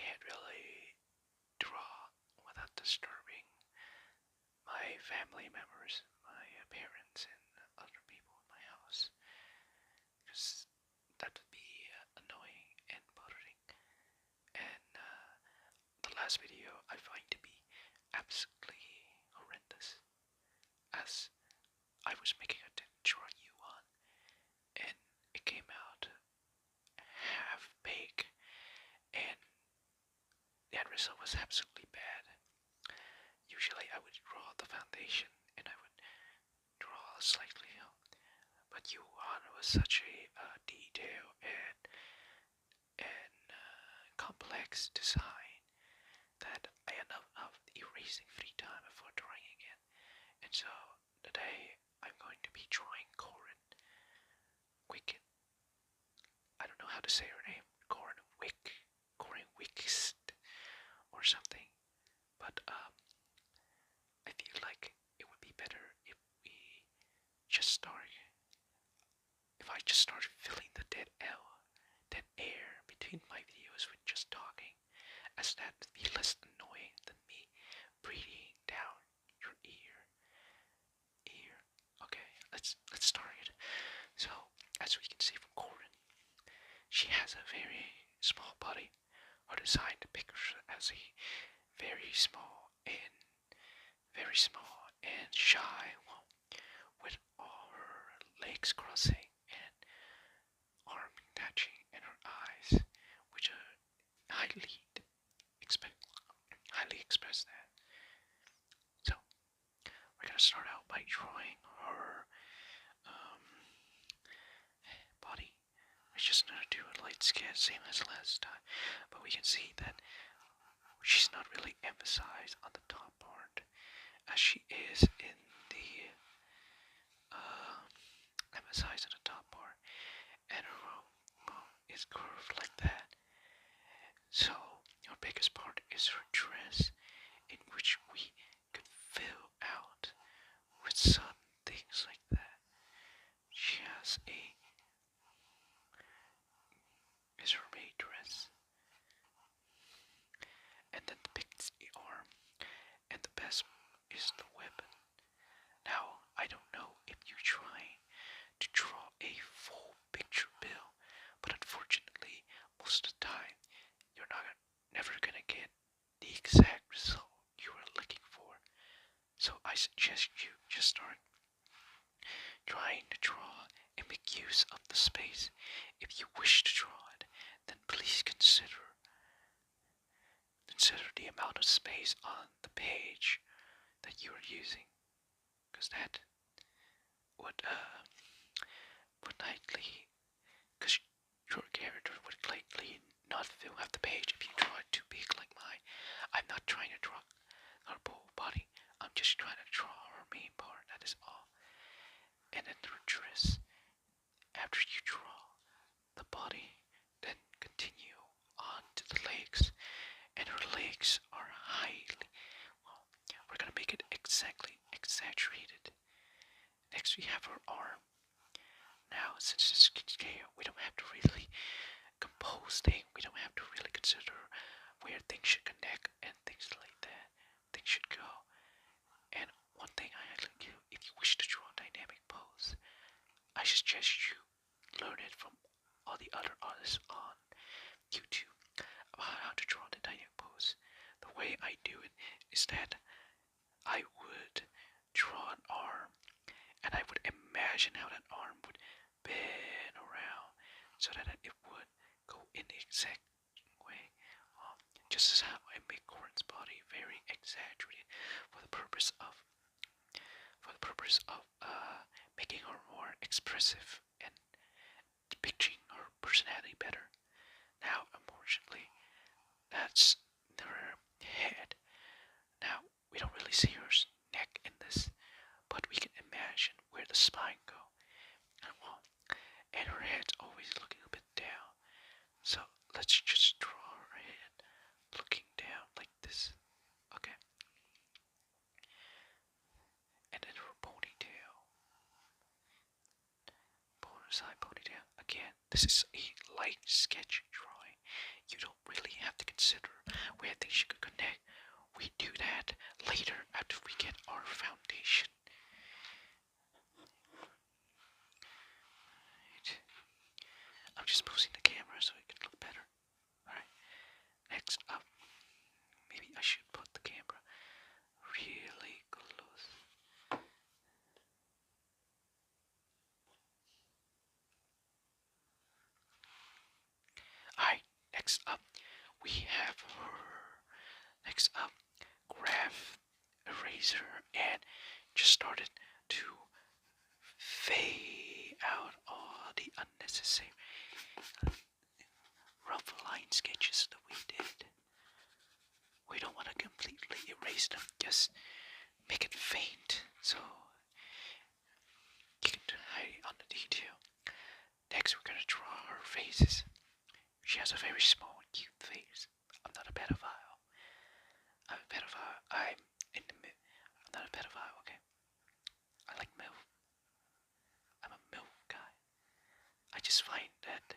can't really draw without disturbing my family members, my parents, and other people in my house, because that would be annoying and bothering. And the last video I find to be absolutely horrendous, as I was making a drawing you on, and it came out half baked, and the end result was absolutely bad. Usually I would draw the foundation and I would draw slightly, but Yuan was such a detail and complex design that I end up erasing 3 times before drawing again. And so today I'm going to be drawing Corin Wick. I don't know how to say her name. Corin Wickst or something. But I feel like it would be better if I just start filling the dead air between my videos with just talking, as that would be less annoying than me breathing down your ear. Okay, let's start it. So, as we can see from Corin, she has a very small body. Her design depicts her as a very very small and shy, well, with all her legs crossing and arm touching and her eyes, which highly express that. So we're gonna start out by drawing her body. We're just gonna do a light sketch, same as last time, but we can see that she's not really emphasized on the top part, as she is in the emphasized on the top part, and her mouth is curved like that. So your biggest part is her dress, in which we could fill out with some things like that. She has a is her maid dress, and then depicts the arm, and the best is the weapon. Now I don't know if you're trying to draw a full picture bill, but unfortunately, most of the time, you're never gonna get the exact result you are looking for. So I suggest you just start trying to draw and make use of the space. If you wish to draw it, then please consider the amount of space on the page that you are using, because that would likely, because your character would likely not fill up the page if you draw it too big like mine. I'm not trying to draw her whole body. I'm just trying to draw her main part. That is all. And then her dress. After you draw the body, then continue on to the legs. And her legs are highly, well, we're gonna make it exactly exaggerated. Next we have her arm. Now, since it's scale, we don't have to really compose things. We don't have to really consider where things should connect and things like that. Things should go. And one thing I like you, if you wish to draw a dynamic pose, I suggest you learn it from all the other artists on YouTube about how to draw the dynamic pose. The way I do it is that I would draw an arm, and I would imagine how that arm would bend around so that it would go in the exact way. Just as how I make Corin's body very exaggerated for the purpose of making her more expressive and depicting her personality better. Now, unfortunately, that's her head. Now, we don't really see her neck in this, but we can imagine where the spine go. And her head's always looking a bit down. So let's just draw her head looking down like this. Okay. And then her ponytail. Side ponytail. Again, this is a light sketch drawing. you don't really have to consider where things you could connect. We do that later after we get our foundation. Right. I'm just posing the camera so it can look better. Alright, next up, maybe I should put the camera really close. Alright, next up, we have her. Next up, graph eraser and just started to fade out all the unnecessary rough line sketches that we did. We don't want to completely erase them, just make it faint so you can hide on the detail. Next, we're gonna draw her faces. She has a very small and cute face. I'm not a pedophile. I'm a pedophile. I'm not a pedophile, okay? I like MILF. I'm a MILF guy. I just find that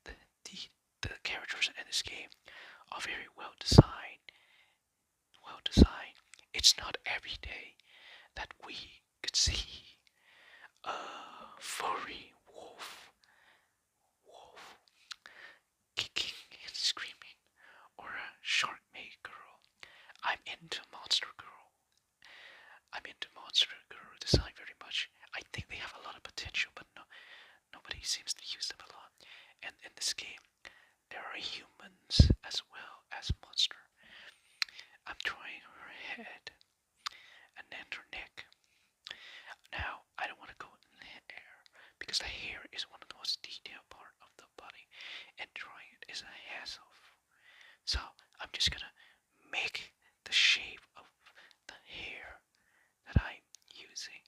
the, the, the characters in this game are very well designed. Well designed. It's not every day that we could see a furry wolf kicking and screaming, or a shark maid girl. I'm into monster girl. I'm into monster girl design very much. I think they have a lot of potential, but nobody seems to use them a lot. And in this game, there are humans as well as monster. I'm drawing her head and then her neck. Now, I don't want to go in the hair because the hair is one of the most detailed part of the body, and drawing it is a hassle. So I'm just gonna make the shape of the hair that I'm using.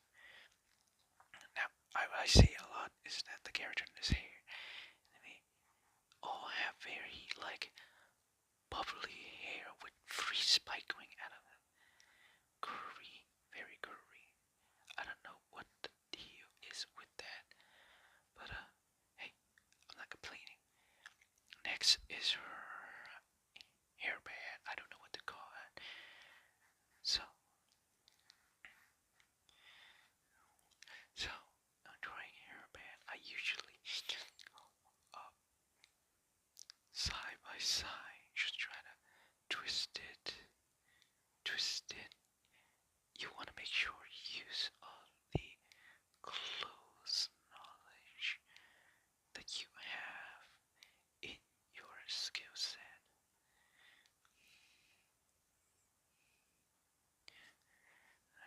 Now, I see a lot is that the character in this hair, they all have very like bubbly hair with free spike going out of it. Curly, very curly. I don't know what the deal is with that, but hey, I'm not complaining. Next is her hairband. I don't know what to call it. So I'm drawing hairband. I usually uh, side by side, just try to twist it. You want to make sure you use all the close knowledge that you have in your skill set.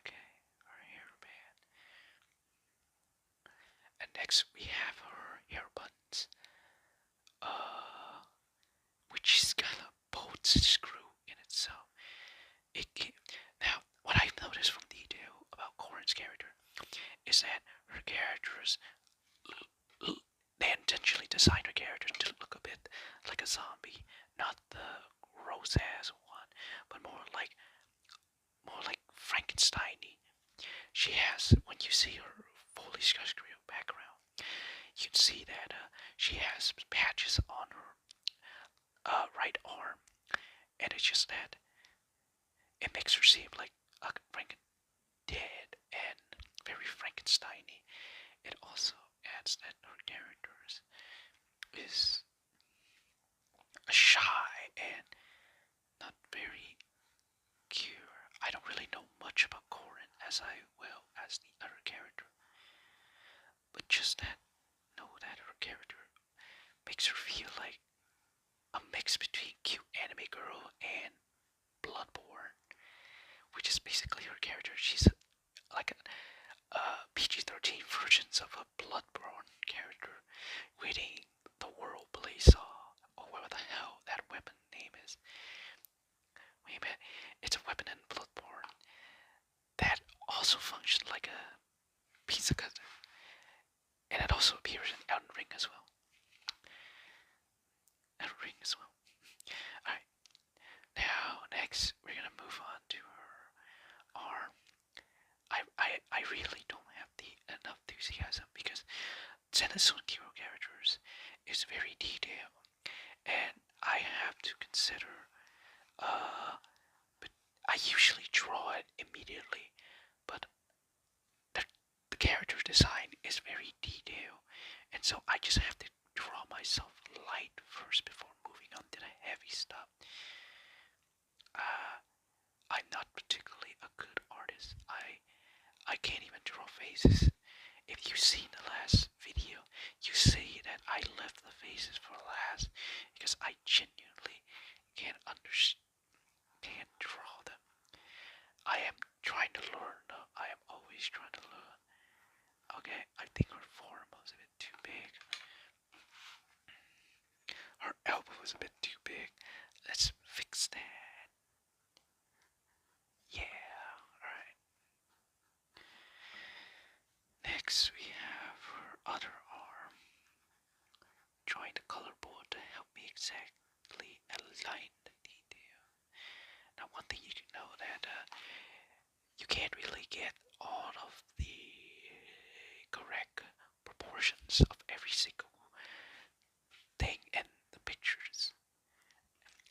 Okay, our hairband. And next we have her hair buttons. Which is kind of bolt screw in itself. Now, what I've noticed from detail about Corin's character is that her characters, they intentionally designed her character to look a bit like a zombie, not the gross ass one, but more like Frankenstein-y. She has, when you see her fully sculpted background, you'd see that she has patches on her right arm, and it's just that it makes her seem like a dead and very Frankenstein-y. It also adds that her characters is shy and not very pure. I don't really know much about Corin as I will as the other character, but just that know that her character makes her feel like a mix between cute anime girl and Bloodborne, which is basically her character. She's like a PG-13 versions of a Bloodborne character, reading the world blaze saw, or whatever the hell that weapon name is. Wait a minute, it's a weapon in Bloodborne that also functions like a pizza cutter, and it also appears in Elden Ring as well. Alright, now next we're gonna move on to her arm. I really don't have enough enthusiasm because Zenless hero characters is very detailed. usually draw it immediately, but the character design is very detailed, and so I just have to draw myself light first before moving on to the heavy stuff. Uh, I'm not particularly a good artist. I can't even draw faces. If you see in the last video, you see that I left the faces for last because I genuinely can't draw them. I am trying to learn though. I am always trying to learn. Okay, I think her forearm was a bit too big. Her elbow was a bit too big. Let's fix that. Yeah, alright. Next we have her other arm. Drawing the color board to help me exactly align the detail. Now one thing you can know that you can't really get all of the correct proportions of every single thing in the pictures.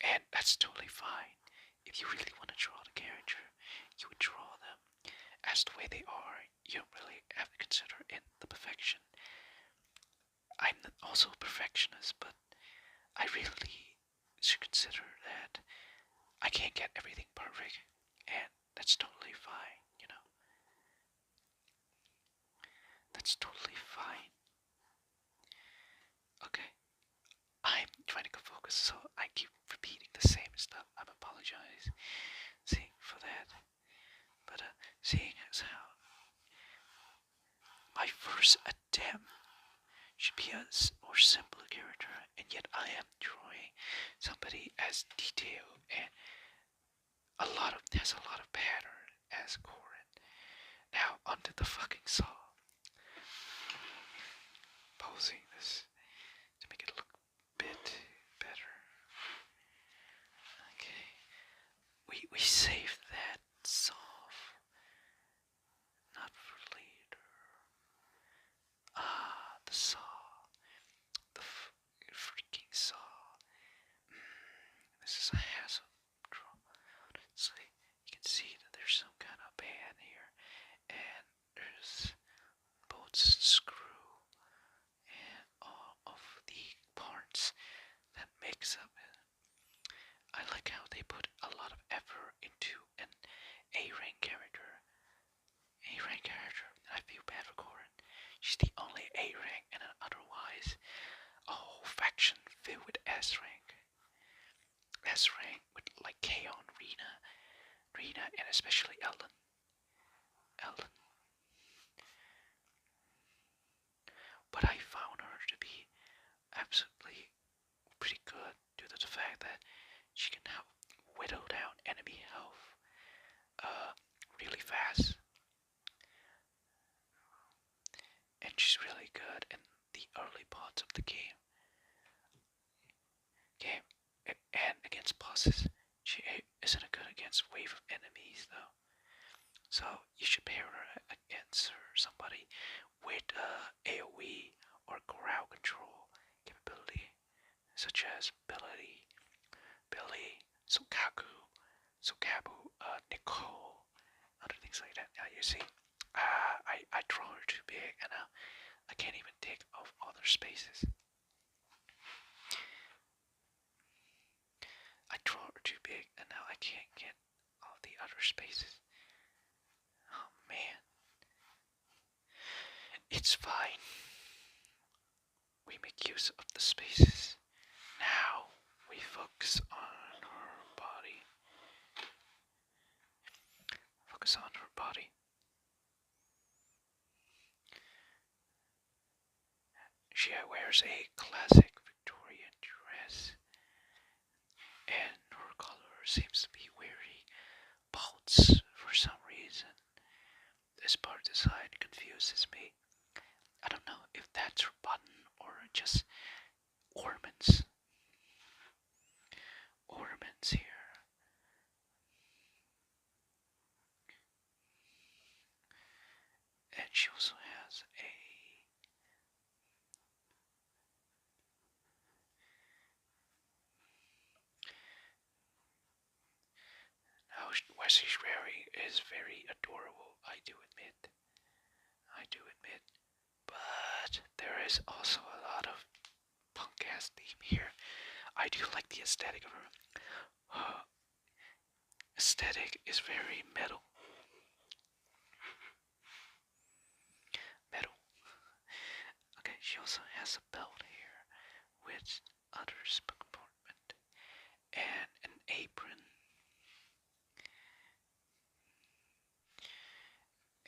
And that's totally fine. If you really want to draw the character, you would draw them as the way they are. You don't really have to consider in the perfection. I'm also a perfectionist, but I really should consider that I can't get everything perfect, and that's totally fine, you know. That's totally fine. Okay, I'm trying to focus, so I keep repeating the same stuff. I apologize, for that. But seeing as how my first attempt should be a more simple character, and yet I am drawing somebody as detailed and has a lot of pattern as Corin. Now onto the fucking saw. Posing this to make it look a bit better. Okay, we saved that saw, not for later. The saw. The freaking saw. This is a hassle. So you can see that there's some kind of band here, and there's both screw and all of the parts that makes up it. I like how they put a lot of effort into an A-rank character. A-rank character. I feel bad for Corin. She's the only A-rank, and otherwise a whole faction filled with S-rank. S-rank with like Kaon, Rena, and especially Ellen. But I found her to be absolutely pretty good due to the fact that she can help whittle down enemy health really fast. And she's really good in the early parts of the game. And against bosses, she isn't good against wave of enemies though. So you should pair her against somebody with AoE or crowd control capability, such as Billy, Sokabu, Nicole, other things like that. Now you see, I draw her too big, and now I can't even take off other spaces. I draw her too big, and now I can't get all the other spaces. Oh man. It's fine. We make use of the spaces. Now we focus on her body. Focus on her body. She wears a classic Victorian dress, and her color seems to be wearing bolts for some reason. This part design confuses me. I don't know if that's her button or just ornaments. Ornaments here. And she also has a now dress she's wearing is very adorable, I do admit. I do admit. But there is also a lot of punk ass theme here. I do like the aesthetic of her. Aesthetic is very metal. Metal. Okay, she also has a belt here with others compartment and an apron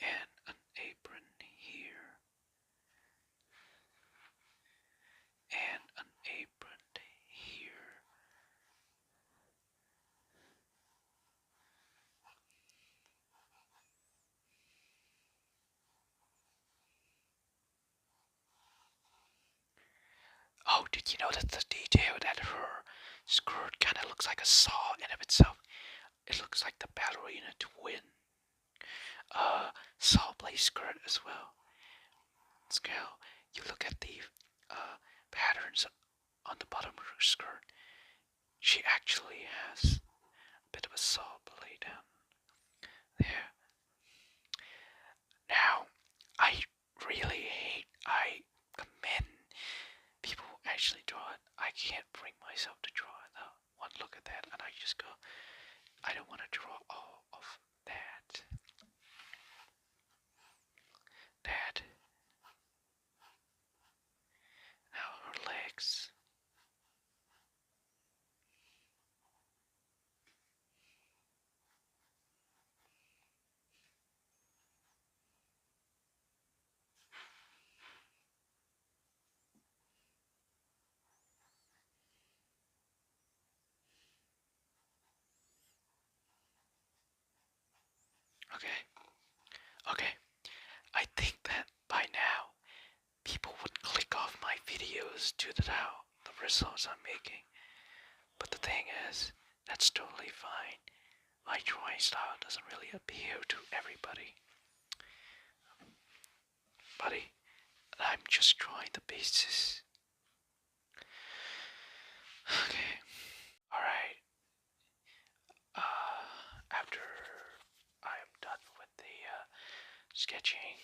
and an apron here and an apron here. Oh, did you notice the detail that her skirt kind of looks like a saw in of itself? It looks like the ballerina twin saw blade skirt as well. Scale, you look at the patterns on the bottom of her skirt. She actually has a bit of a saw blade down there. Now, I really hate, I commend people who actually draw it. I can't bring myself to draw it though. One look at that and I just go, I don't want to draw all of that. That. Now her legs. Okay. Okay. I think that by now people would click off my videos due to how the results I'm making. But the thing is, that's totally fine. My drawing style doesn't really appeal to everybody. Buddy, I'm just drawing the basis. Okay. Alright. After I am done with the sketching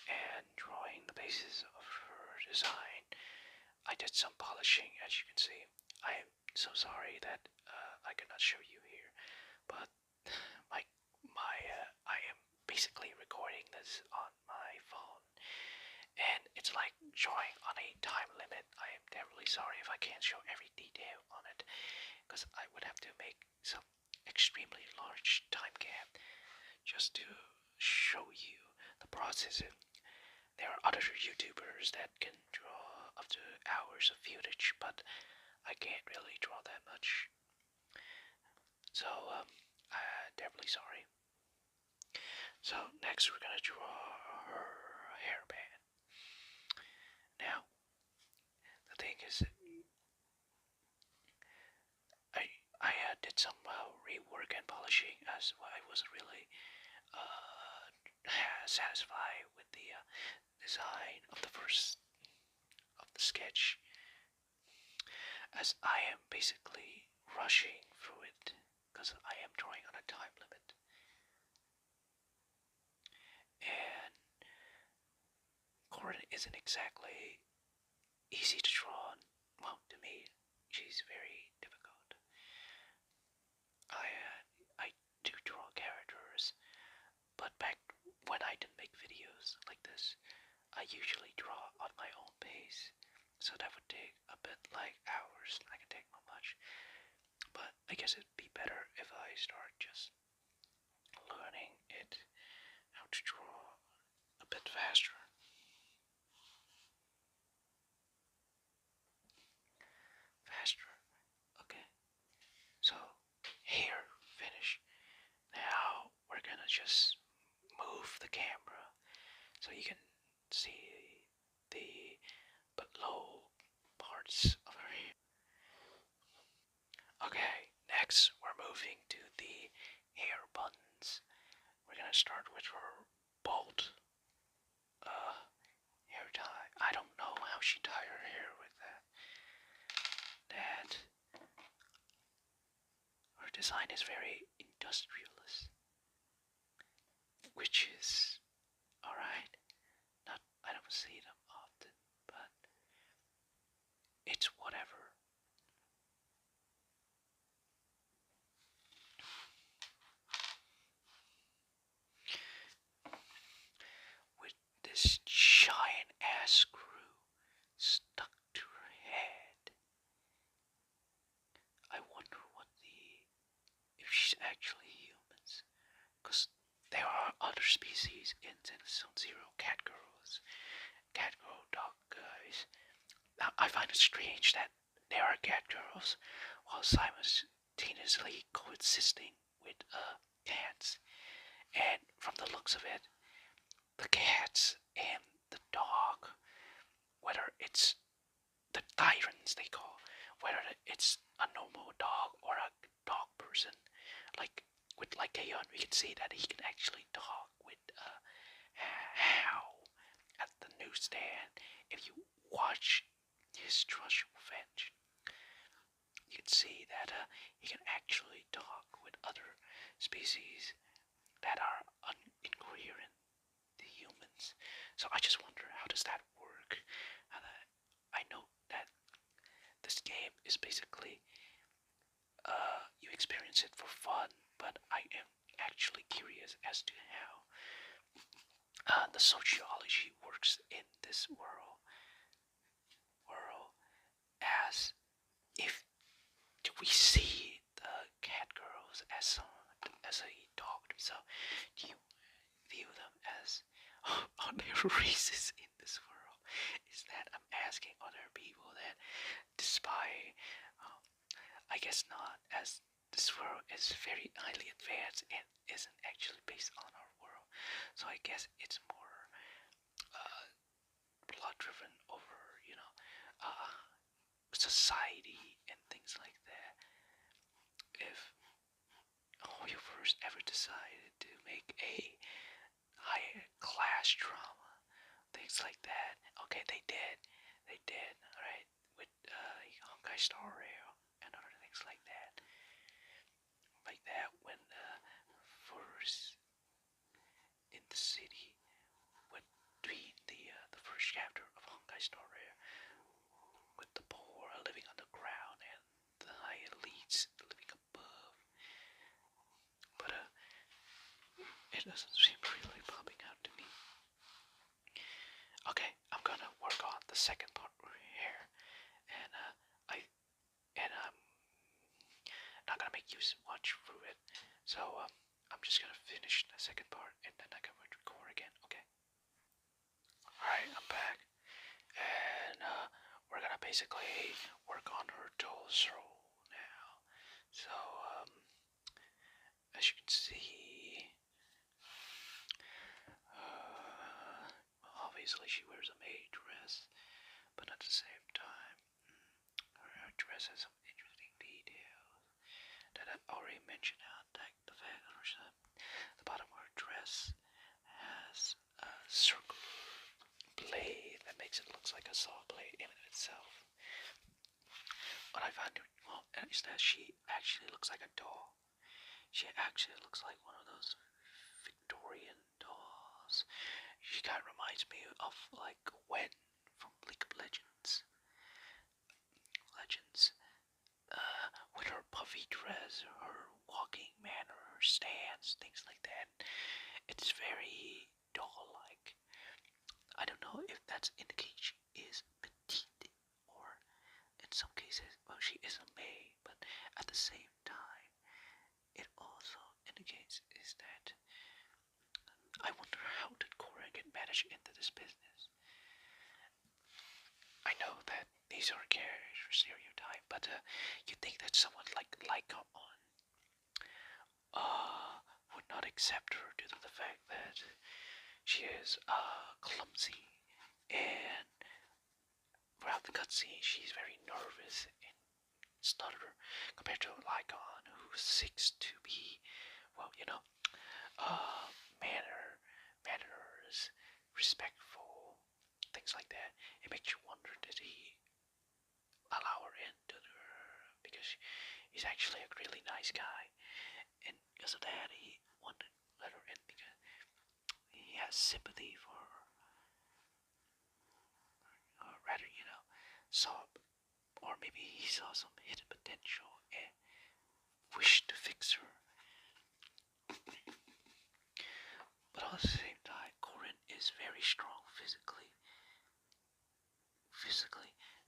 and drawing the basis of her design, I did some polishing, as you can see. I am so sorry that I cannot show you here, but I am basically recording this on my phone, and it's like drawing on a time limit. I am terribly sorry if I can't show every detail on it, because I would have to make some extremely large time gap just to show you the process. There are other YouTubers that can draw up to hours of footage, but I can't really draw that much. So, I'm terribly sorry. So, next we're gonna draw her hairband. Now, the thing is, I did some rework and polishing as well. I wasn't really satisfied with the design of the first of the sketch, as I am basically rushing through it because I am drawing on a time limit. And Corin isn't exactly easy to draw on. Well, to me, she's very difficult. I do draw characters, but back when I didn't make videos like this, I usually draw on my own pace. So that would take a bit like hours. I can take not much. But I guess it'd be better if I start just learning it how to draw a bit faster. Faster. Okay. So here, finish. Now we're gonna just move the camera so you can see the below parts of her hair. Okay, next we're moving to the hair buttons. We're gonna start with her bolt hair tie. I don't know how she tied her hair with that. Her design is very industrialist. which is alright. Not I don't see them often, but it's whatever. With this giant ass screw stuck to her head. I wonder what if she's actually humans. Because there are other species in Zenless Zone Zero, cat girls, cat girl dog guys. Now, I find it strange that there are cat girls while simultaneously coexisting with cats. And from the looks of it, the cats and the dog, whether it's the tyrants they call, whether it's a normal dog or a dog person, like with like Kayon, we can see that he can actually talk with how at the newsstand. If you watch his Trust Revenge, you can see that he can actually talk with other species that are incoherent to humans. So I just wonder, how does that work? And I know that this game is basically you experience it for fun, but I am actually curious as to how the sociology works in this world, as if do we see the cat girls as a dog themselves? Do you view them as are there races in this world? Is that I'm asking other people that despite I guess not, as this world is very highly advanced and isn't actually based on our world. So I guess it's more plot driven over, society and things like that. If you first ever decided to make a higher class drama, things like that. Okay, they did, alright, with Honkai Star Rail and other things like that. Like that when first in the city, between the first chapter of Honkai Star Rail, with the poor living underground and the high elites living above. But it doesn't seem really popping out to me. Okay, I'm gonna work on the second part here, and I'm not gonna make you watch through it. So I'm just gonna finish the second part, and then I can record again. Okay. All right, I'm back, and we're gonna basically work on her torso now. So as you can see, obviously she wears a maid dress, but at the same time, her dress has some interesting details that I've already mentioned out, like the fact that the bottom of her dress has a circular blade that makes it look like a saw blade in itself. What I find well is that she actually looks like a doll. She actually looks like one of those Victorian dolls. She kind of reminds me of like Gwen from League of Legends. With her puffy dress, her walking manner, her stance, things like that. It's very doll-like. I don't know if that's indicates she is petite, or in some cases, well, she is a maid, but at the same time, it also indicates is that I wonder how did Corin get managed into this business. I know that these are character stereotype, but you think that someone like Leica would not accept her due to the fact that she is clumsy, and throughout the cutscene she's very nervous and stutter compared to Lycon, who seeks to be, well, manners, respectful, things like that. It makes you wonder, did he allow her in because he's actually a really nice guy, and because of that he wanted to let her in because has sympathy for her, or rather, saw, or maybe he saw some hidden potential and wished to fix her. But at the same time, Corin is very strong physically.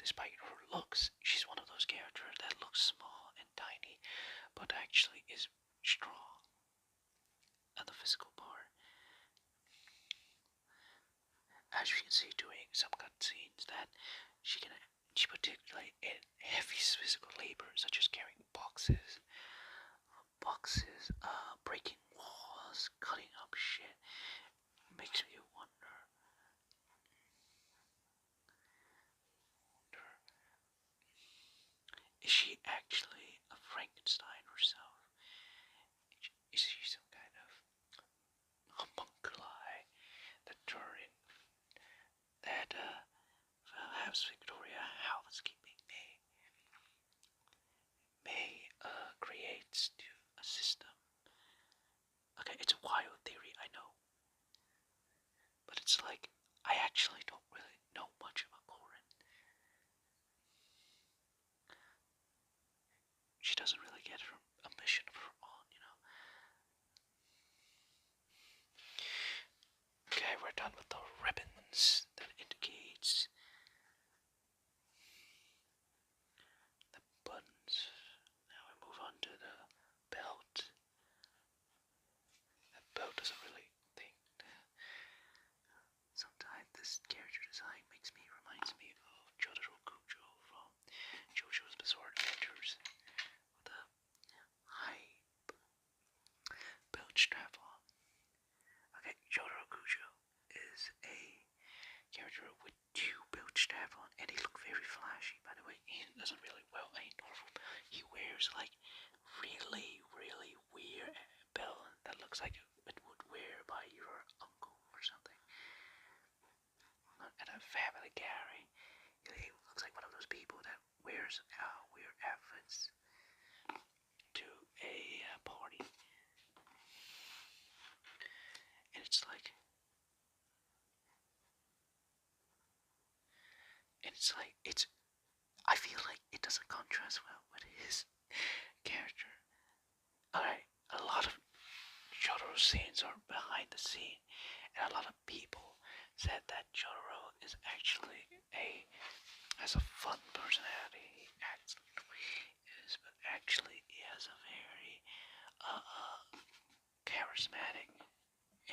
Despite her looks, she's one of those characters that looks small and tiny, but actually is strong at the physical part. As you can see during some cutscenes that she particularly in heavy physical labor, such as carrying boxes, breaking walls, cutting up shit, makes me wonder, is she actually a Frankenstein herself? Is she some kind of homunculi that turn that perhaps Victoria housekeeping may creates to a system? Okay, it's a wild theory, I know, but it's like I actually don't really know much about Corin. She doesn't really get a mission of her own. Okay, we're done with the ribbons that indicates the buttons. Now we move on to the belt. That belt doesn't really think. Sometimes this character design reminds me of Jotaro Kujo from JoJo's Bizarre Adventures with a high belt strap on. Okay, Jotaro Kujo is a character with two belt strap on, and he looks very flashy. By the way, he doesn't really he wears like really weird belt that looks like it would wear by your uncle or something. At a family gathering, he looks like one of those people that wears weird outfits to a party, and it's I feel like it doesn't contrast well with his character. Alright, a lot of Jotaro scenes are behind the scene, and a lot of people said that Jotaro is actually has a fun personality. He acts like the way he is, but actually he has a very charismatic,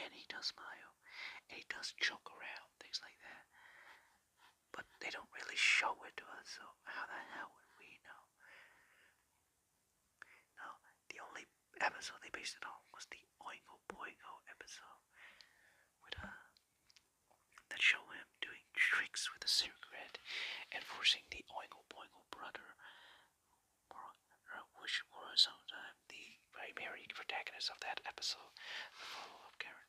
and he does smile, and he does joke around, things like that. But they don't really show it to us, so how the hell would we know? No, the only episode they based it on was the Oingo Boingo episode with that show him doing tricks with a cigarette and forcing the Oingo Boingo brother, which was sometimes the primary protagonist of that episode, the follow-up character.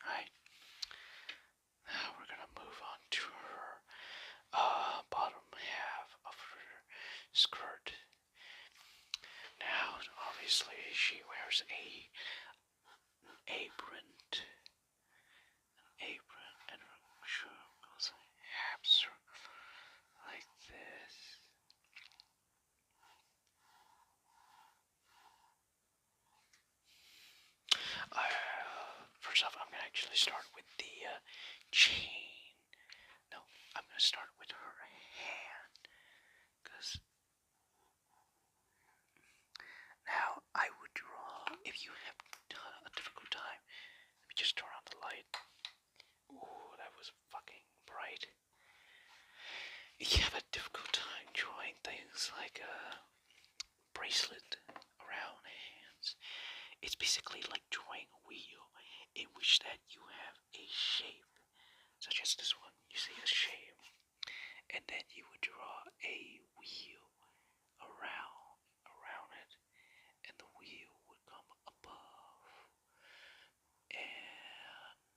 Alright, now we're gonna move on to her bottom half of her skirt. Now, obviously, she wears an apron, and her shirt goes halves like this. First off, I'm gonna actually start with the chain. No, I'm gonna start with her hand, because now I would draw. If you have a difficult time, let me just turn on the light. Ooh, that was fucking bright. If you have a difficult time drawing things like a bracelet around hands, it's basically like drawing a wheel in which that you have a shape, such as this one. You see a shape, and then you would draw a wheel around it, and the wheel would come above and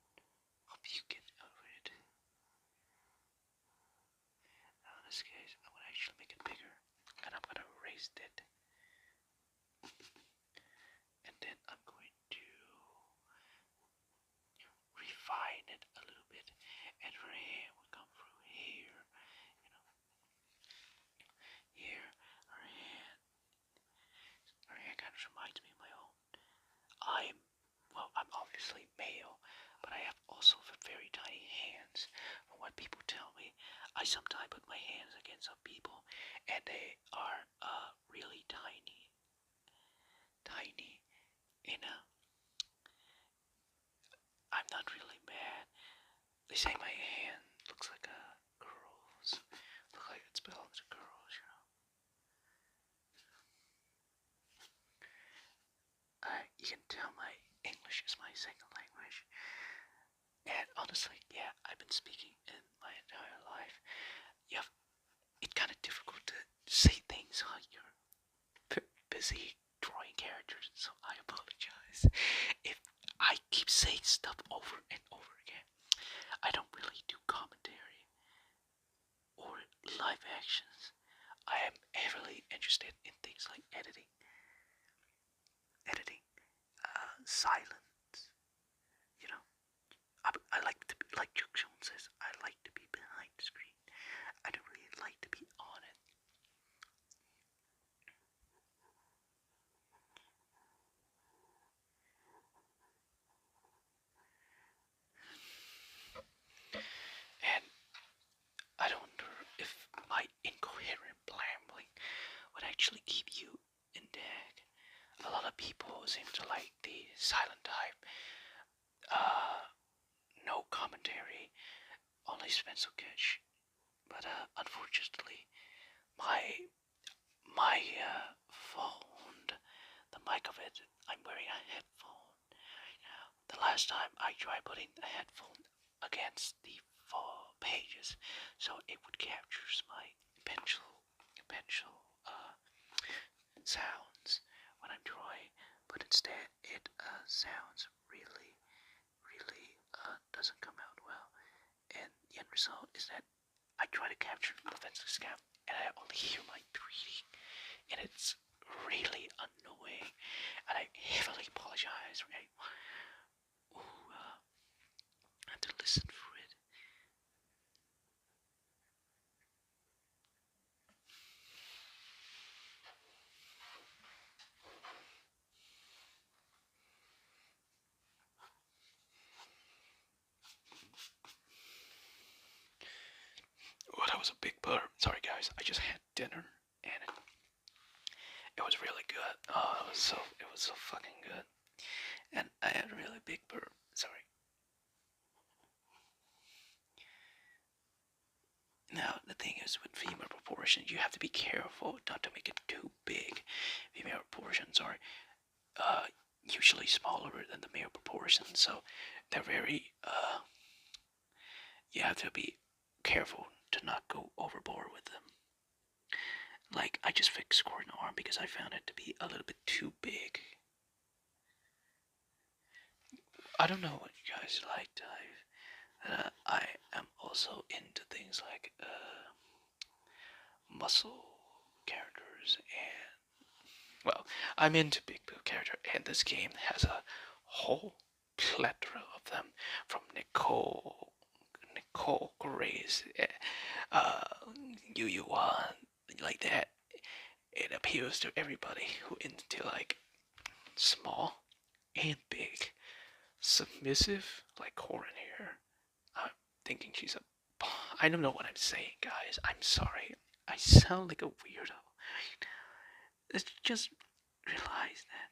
help you get out of it. Now in this case, I would actually make it organized it. And then I'm going to refine it a little bit. And her hair will come through here, you know, here. Her hair kind of reminds me of my own. I'm obviously male, but I have also very tiny hands. From what people tell me, I sometimes put my hands against some people, and they are really tiny, tiny. You know, I'm not really mad. They say my hand looks like a girl's, look like it's belonged to girls. You know, you can tell my English is my second language. And honestly, yeah, I've been speaking in my entire life. Yeah, it's kind of difficult to say things while you're busy drawing characters, so I apologize if I keep saying stuff over and over again. I don't really do commentary or live actions. I am heavily interested in things like silence. You know, I like to be, like Chuck Jones says, I like to be behind the screen. I don't really like to be on it. And I wonder if my incoherent blambling would actually keep you in deck. A lot of people seem to like the silent type. No commentary, only pencil sketch. But unfortunately, my phone, the mic of it, I'm wearing a headphone. The last time I tried putting the headphone against the pages, so it would capture my pencil sounds when I'm drawing, but instead it sounds really doesn't come out well. And the end result is that I try to capture the pencil scam, and I only hear my breathing, and it's really annoying. And I heavily apologize. Right? Ooh, I have to listen for it. Oh, that was a big burp. Sorry, guys. I just had dinner, and it was really good. Oh, it was so fucking good. And I had a really big burp. Sorry. Now, the thing is, with female proportions, you have to be careful not to make it too big. Female proportions are usually smaller than the male proportions, so they're very, you have to be careful to not go overboard with them. Like, I just fixed Corin's arm because I found it to be a little bit too big. I don't know what you guys like, I am also into things like muscle characters, and well, I'm into big build character, and this game has a whole plethora of them, from Nicole Grace, Yu Yuan, like that. It appeals to everybody who into like small and big, submissive, like Corin here. I'm thinking she's a. I don't know what I'm saying, guys. I'm sorry. I sound like a weirdo. Let's just realize that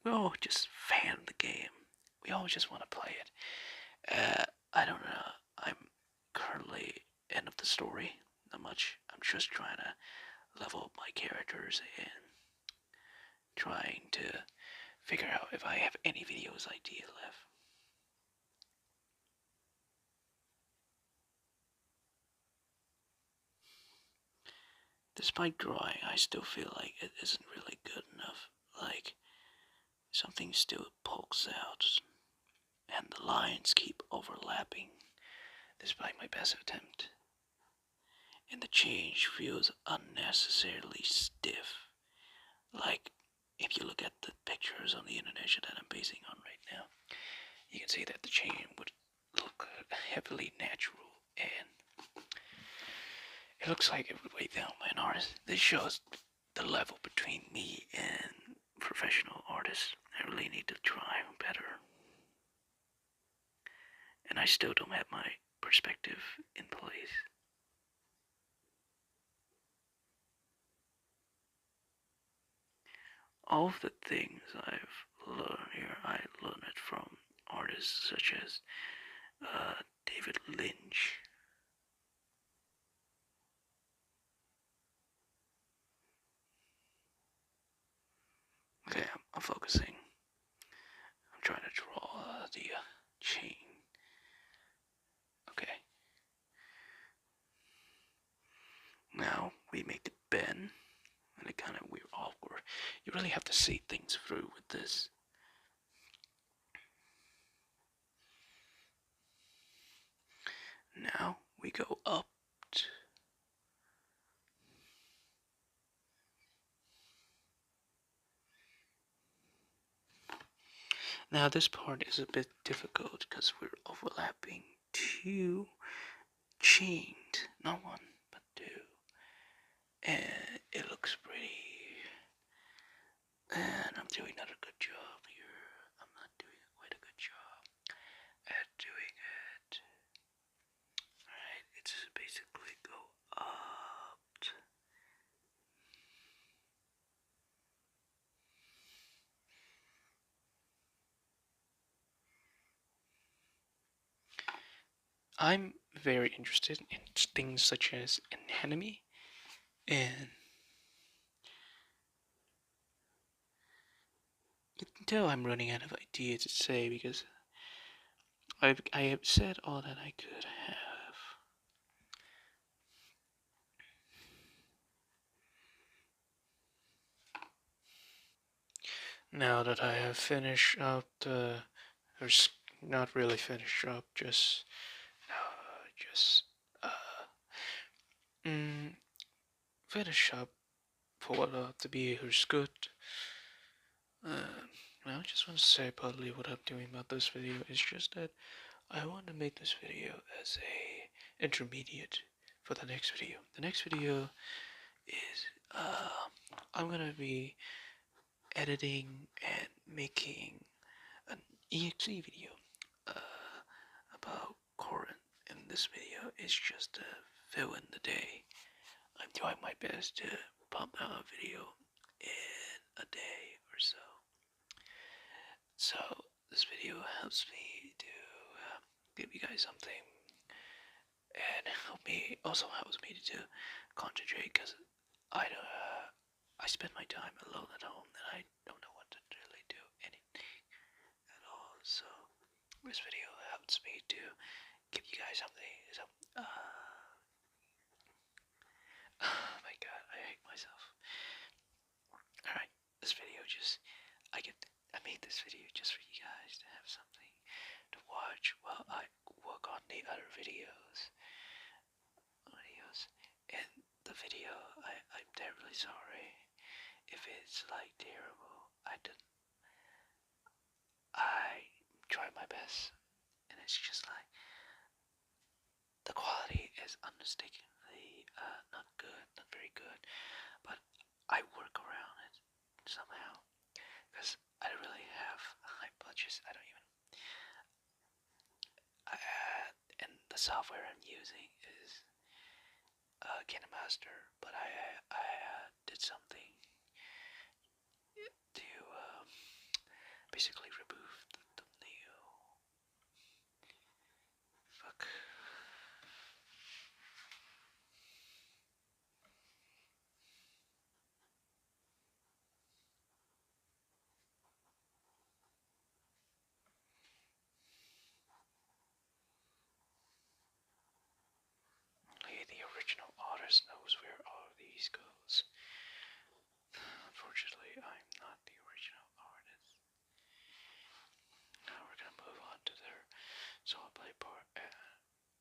we all just fan the game. We all just want to play it. I don't know. I'm currently end of the story. Not much. I'm just trying to level up my characters and trying to figure out if I have any videos idea left. Despite drawing, I still feel like it isn't really good enough. Like, something still pokes out, and the lines keep overlapping, despite my best attempt. and the change feels unnecessarily stiff. Like, if you look at the pictures on the internet that I'm basing on right now, you can see that the chain would look heavily natural, and it looks like it would weigh down by an artist. This shows the level between me and professional artists. I really need to try better. And I still don't have my perspective in place. All of the things I've learned here, I learned it from artists such as David Lynch. Okay, I'm focusing. I'm trying to draw the chain. Okay. Now we make it bend, and it kind of weird, awkward. You really have to see things through with this. Now we go up. Now this part is a bit difficult because we're overlapping two chains, not one, but two. And it looks pretty. And I'm doing not a good job here. I'm not doing quite a good job at doing it. Alright, it's basically go up. I'm very interested in things such as anatomy, and you can tell I'm running out of ideas to say because I have said all that I could have. Now that I have finished up the, or not really finished up, just mm, finish up for what to be her skirt. I just want to say partly what I'm doing about this video is just that I want to make this video as a intermediate for the next video. The next video is I'm gonna be editing and making an EXE video about Corin, and this video is just to fill in the day. I'm doing my best to pump out a video in a day or so. So this video helps me to give you guys something, and also helps me to concentrate because I spend my time alone at home and I don't know what to really do anything at all. So this video helps me to give you guys something. So oh my god, I hate myself. Alright, this video I made this video just for you guys to have something to watch while I work on the other videos. And the video, I'm terribly sorry if it's like terrible. I tried my best, and it's just like the quality is unmistakably not good, not very good, but I work around it somehow because I don't really have high budgets. I don't even. And the software I'm using is KineMaster, but I did something to basically remove the thumbnail. Fuck. Only the original artist knows where all these goes. Unfortunately, I'm not the original artist. Now we're gonna move on to their solo play part.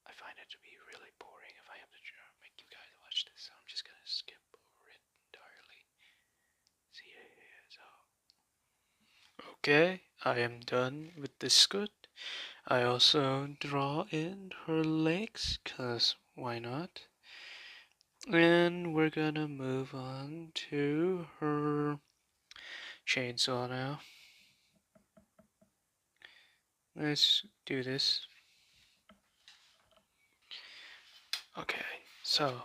I find it to be really boring if I have to make you guys watch this, so I'm just gonna skip over it entirely. See ya. So, okay, I am done with this skirt. I also draw in her legs, cause why not? And we're gonna move on to her chainsaw now. Let's do this. Okay, so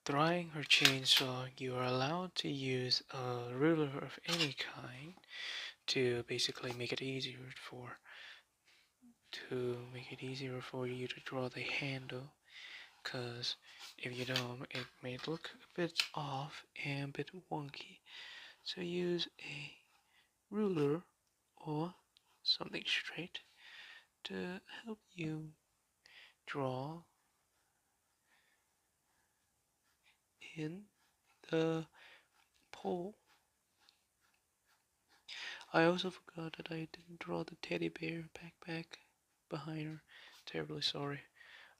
drawing her chainsaw, you are allowed to use a ruler of any kind to basically make it easier for you to draw the handle, because if you don't, it may look a bit off and a bit wonky. So use a ruler or something straight to help you draw in the pole. I also forgot that I didn't draw the teddy bear backpack behind her. Terribly sorry.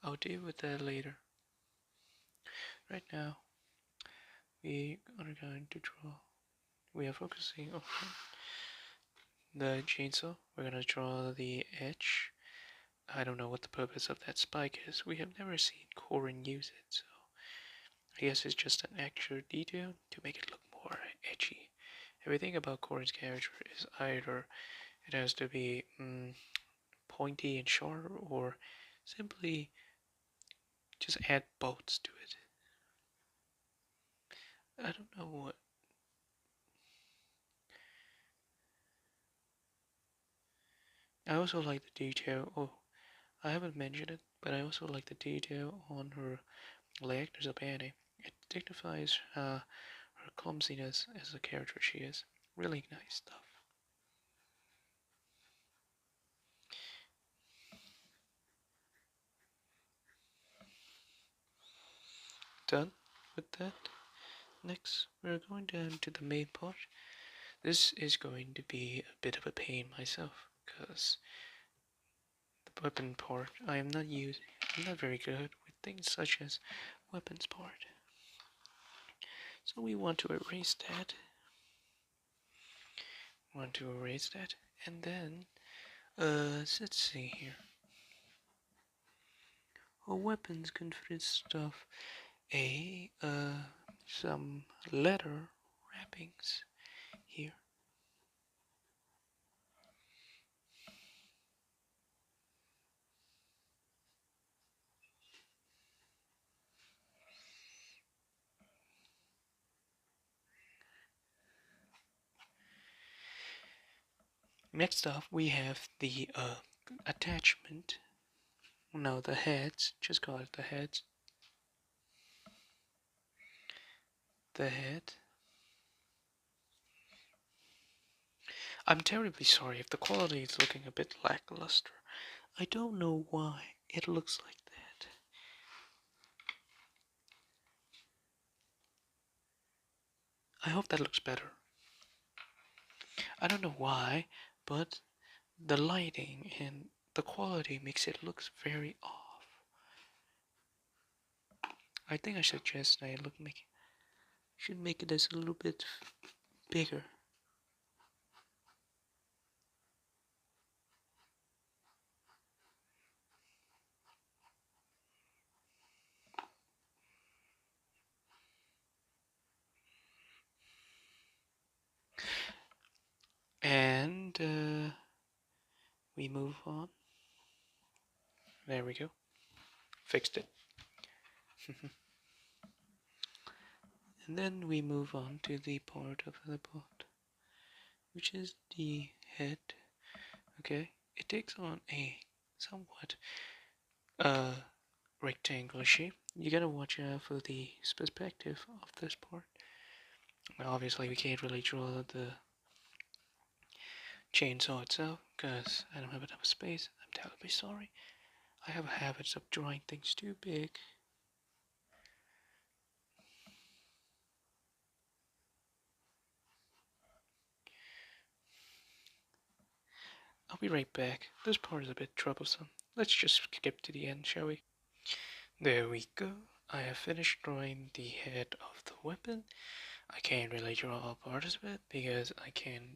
I'll deal with that later. Right now, we are going to draw. We are focusing on the chainsaw. We're gonna draw the edge. I don't know what the purpose of that spike is. We have never seen Corin use it, so I guess it's just an extra detail to make it look more edgy. Everything about Corin's character is either it has to be pointy and sharp, or simply just add bolts to it. I don't know what. I also like the detail. Oh, I haven't mentioned it, but I also like the detail on her leg. There's a panty. It dignifies her clumsiness as a character she is. Really nice stuff. Done with that. Next, we're going down to the main part. This is going to be a bit of a pain myself, because the weapon part I'm not very good with things such as weapons part. So we want to erase that. And then, let's see here. Our weapons consist of some leather wrappings here. Next up, we have the attachment. No, the heads. Just call it the heads. The head. I'm terribly sorry if the quality is looking a bit lackluster. I don't know why it looks like that. I hope that looks better. I don't know why, but the lighting and the quality makes it look very off. I think I suggest I should make it as a little bit bigger. And we move on. There we go. Fixed it. And then we move on to the part of the bot, which is the head. Okay, it takes on a somewhat rectangular shape. You gotta watch out for the perspective of this part. Now, obviously, we can't really draw the chainsaw itself because I don't have enough space. I'm terribly sorry. I have habits of drawing things too big. I'll be right back. This part is a bit troublesome. Let's just skip to the end, shall we? There we go. I have finished drawing the head of the weapon. I can't really draw all parts of it because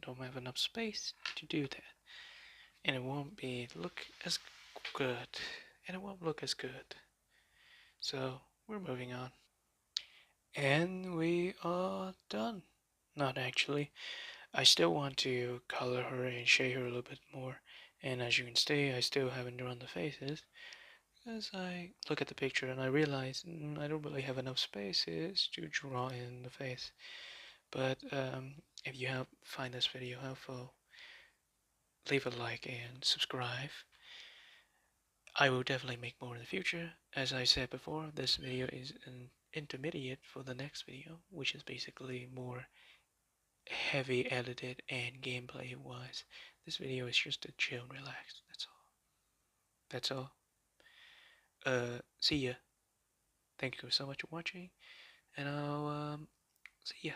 don't have enough space to do that. And it won't look as good. And it won't look as good. So we're moving on. And we are done. Not actually. I still want to color her and shade her a little bit more. And as you can see, I still haven't drawn the faces. As I look at the picture and I realize I don't really have enough spaces to draw in the face. But if you find this video helpful, leave a like and subscribe. I will definitely make more in the future. As I said before, this video is an intermediate for the next video, which is basically more heavy edited and gameplay wise. This video is just a chill and relax. That's all. That's all. See ya. Thank you so much for watching, and I'll see ya.